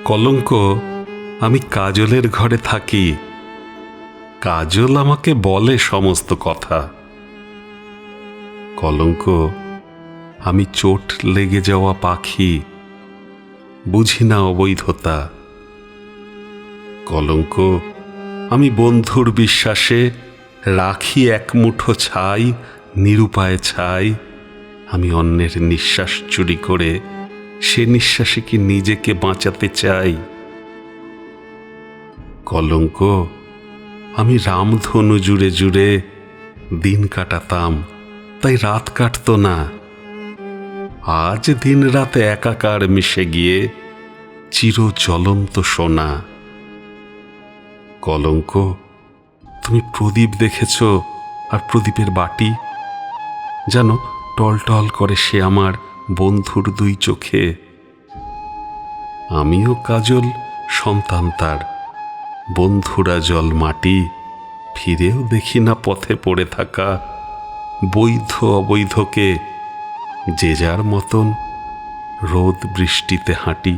কলঙ্ক, আমি কাজলের ঘরে থাকি। কাজল আমাকে বলে সমস্ত কথা। কলঙ্ক, আমি চোট লেগে যাওয়া পাখি, বুঝি না অবৈধতা। কলঙ্ক, আমি বন্ধুর বিশ্বাসে রাখি এক মুঠো ছাই, নিরুপায় ছাই। আমি অন্যের নিঃশ্বাস চুরি করে সে নিঃশ্বাসে কি নিজেকে বাঁচাতে চাই? কলঙ্ক, আমি রামধনু জুড়ে জুড়ে দিন কাটাতাম, তাই রাত কাটত না। আজ দিন রাত একাকার মিশে গিয়ে চির জ্বলন্ত সোনা। কলঙ্ক, তুমি প্রদীপ দেখেছ, আর প্রদীপের বাটি যেন টলটল করে সে আমার বন্ধুর দুই চোখে। আমিও কাজল সন্তান তার, বন্ধুরা জল মাটি। ফিরেও দেখি না পথে পড়ে থাকা বৈধ অবৈধকে, যে যার মতন রোদ বৃষ্টিতে হাঁটি।